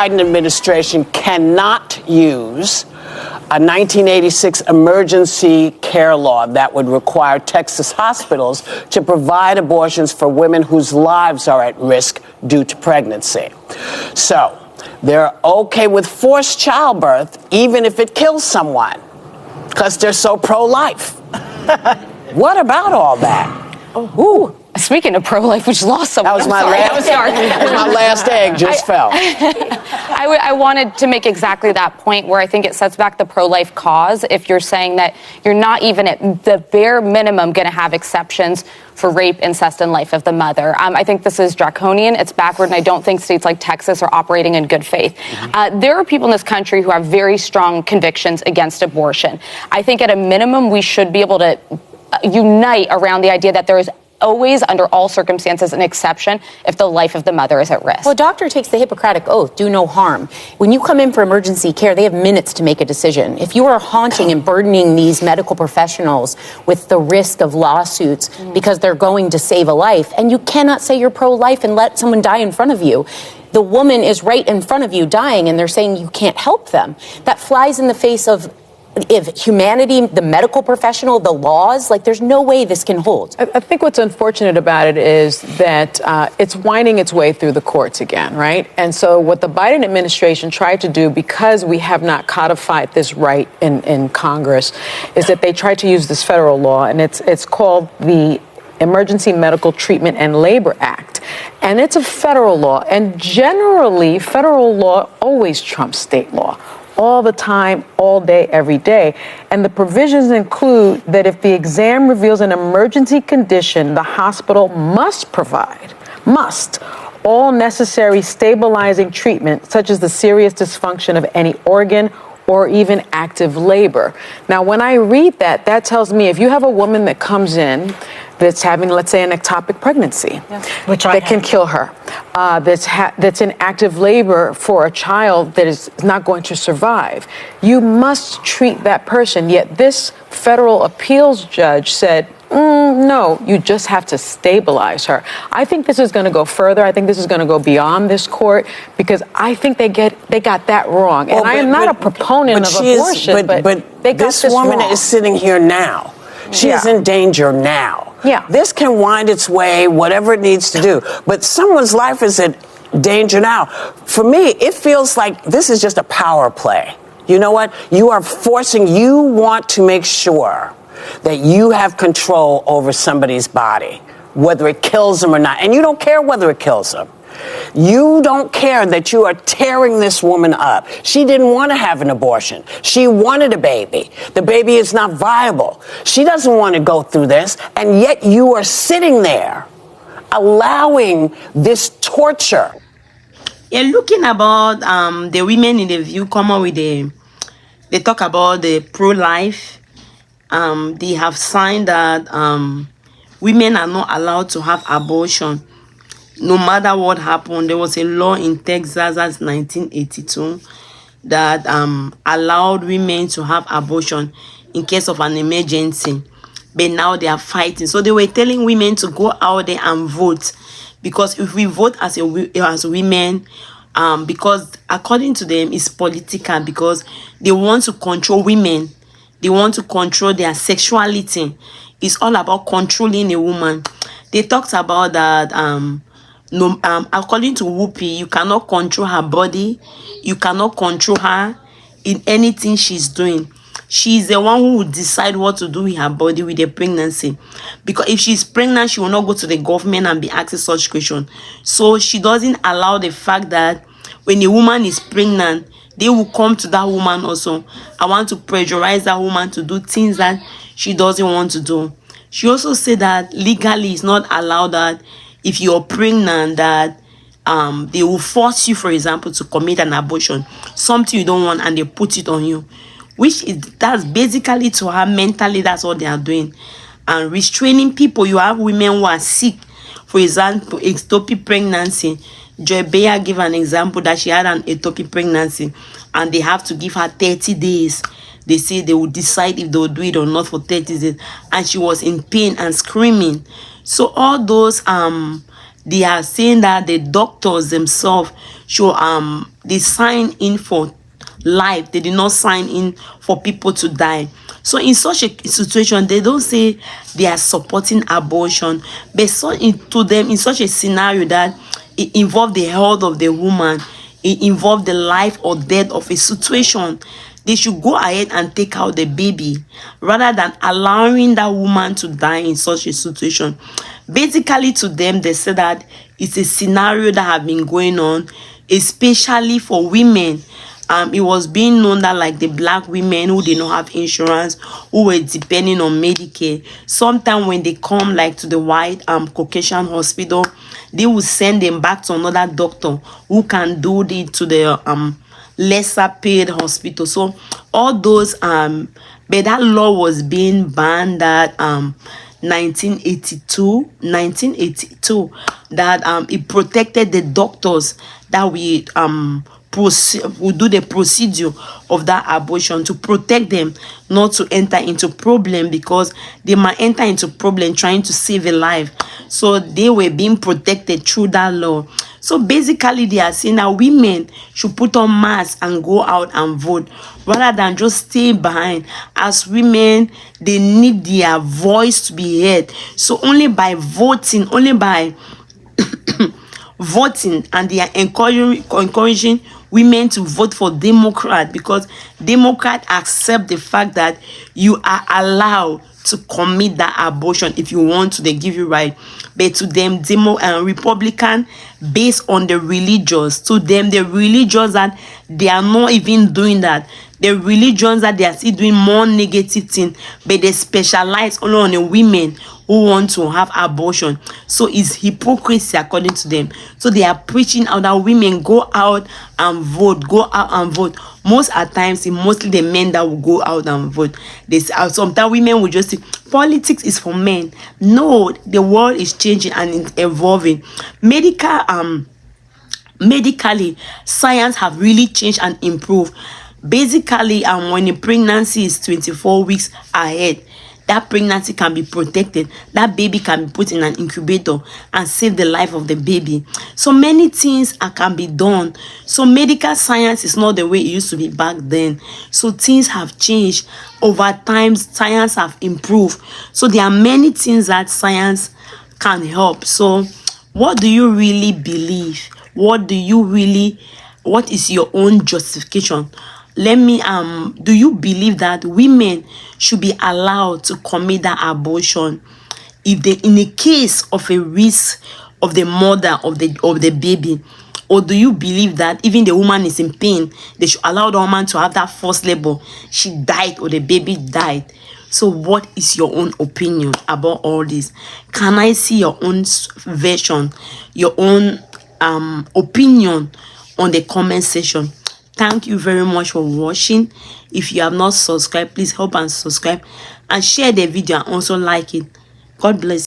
Biden administration cannot use a 1986 emergency care law that would require Texas hospitals to provide abortions for women whose lives are at risk due to pregnancy. So they're okay with forced childbirth, even if it kills someone, because they're so pro-life. What about all that? Ooh. Speaking of pro-life, which lost someone. That was my last egg just fell. I wanted to make exactly that point where I think it sets back the pro-life cause if you're saying that you're not even at the bare minimum going to have exceptions for rape, incest, and life of the mother. I think this is draconian. It's backward, and I don't think states like Texas are operating in good faith. There are people in this country who have very strong convictions against abortion. I think at a minimum we should be able to unite around the idea that there is always, under all circumstances, an exception if the life of the mother is at risk. Well, a doctor takes the Hippocratic Oath, do no harm. When you come in for emergency care, they have minutes to make a decision. If you are haunting and burdening these medical professionals with the risk of lawsuits because they're going to save a life, and you cannot say you're pro-life and let someone die in front of you. The woman is right in front of you dying, and they're saying you can't help them. That flies in the face of humanity, the medical professional, the laws. Like, there's no way this can hold. I think what's unfortunate about it is that it's winding its way through the courts again, right? And so what the Biden administration tried to do, because we have not codified this right in Congress, is that they tried to use this federal law, and it's called the Emergency Medical Treatment and Labor Act. And it's a federal law. And generally, federal law always trumps state law. All the time, all day, every day. And the provisions include that if the exam reveals an emergency condition, the hospital must provide all necessary stabilizing treatment, such as the serious dysfunction of any organ or even active labor. Now, when I read that, that tells me if you have a woman that comes in that's having, let's say, an ectopic pregnancy, which can kill her, that's in active labor for a child that is not going to survive, you must treat that person. Yet this federal appeals judge said, no, you just have to stabilize her. I think this is going to go further. I think this is going to go beyond this court, because I think they got that wrong. And I am not a proponent of abortion, but they got this this woman wrong. is sitting here now. She is in danger now. Yeah. This can wind its way, whatever it needs to do. But someone's life is in danger now. For me, it feels like this is just a power play. You know what? You want to make sure that you have control over somebody's body, whether it kills them or not. And you don't care whether it kills them. You don't care that you are tearing this woman up. She didn't want to have an abortion. She wanted a baby. The baby is not viable. She doesn't want to go through this. And yet you are sitting there allowing this torture. Yeah, looking about the women in the view come up with they talk about the pro-life. They have signed that women are not allowed to have abortion no matter what happened. There was a law in Texas as 1982 that allowed women to have abortion in case of an emergency. But now they are fighting. So they were telling women to go out there and vote, because if we vote as women, because according to them it's political, because they want to control women. They want to control their sexuality. It's all about controlling a woman. They talked about that. According to Whoopi, you cannot control her body. You cannot control her in anything she's doing. She's the one who will decide what to do with her body with the pregnancy. Because if she's pregnant, she will not go to the government and be asking such questions. So she doesn't allow the fact that when a woman is pregnant, they will come to that woman also. I want to pressurize that woman to do things that she doesn't want to do. She also said that legally it's not allowed that if you're pregnant that they will force you, for example, to commit an abortion, something you don't want, and they put it on you, that's basically to her mentally. That's what they are doing, and restraining people. You have women who are sick, for example, ectopic pregnancy. Joy Beyer gave an example that she had an ectopic pregnancy, and they have to give her 30 days. They say they will decide if they will do it or not for 30 days, and she was in pain and screaming. So all those they are saying that the doctors themselves they sign in for life. They did not sign in for people to die. So in such a situation, they don't say they are supporting abortion, but to them, in such a scenario that it involved the health of the woman, it involved the life or death of a situation, they should go ahead and take out the baby rather than allowing that woman to die in such a situation. Basically, to them, they say that it's a scenario that have been going on, especially for women. It was being known that like the black women who did not have insurance, who were depending on Medicare, sometimes when they come like to the white Caucasian hospital, they will send them back to another doctor who can do it to the lesser paid hospital. So all those but that law was being banned at 1982 that it protected the doctors that we will do the procedure of that abortion, to protect them not to enter into problem, because they might enter into problem trying to save a life. So they were being protected through that law. So basically they are saying that women should put on masks and go out and vote rather than just stay behind. As women, they need their voice to be heard. So only by voting, only by voting, and they are encouraging women to vote for Democrat, because Democrat accept the fact that you are allowed to commit that abortion if you want to. They give you right. But to them, Republican, based on the religious, to them the religious that they are not even doing that. The religions that they are still doing more negative things, but they specialize only on the women who want to have abortion. So it's hypocrisy according to them. So they are preaching out that women go out and vote, go out and vote. Most at times, it's mostly the men that will go out and vote. Sometimes women will just say politics is for men. No, the world is changing and it's evolving. Medically, science have really changed and improved. Basically, when a pregnancy is 24 weeks ahead, that pregnancy can be protected. That baby can be put in an incubator and save the life of the baby. So many things can be done. So medical science is not the way it used to be back then. So things have changed over time. Science have improved. So there are many things that science can help. So what do you really believe? What is your own justification? Let me do you believe that women should be allowed to commit that abortion if they, in a case of a risk of the mother of the baby? Or do you believe that even the woman is in pain, they should allow the woman to have that forced labor, she died or the baby died? So what is your own opinion about all this? Can I see your own version, your own opinion on the comment section? Thank you very much for watching. If you have not subscribed, please help and subscribe and share the video and also like it. God bless you.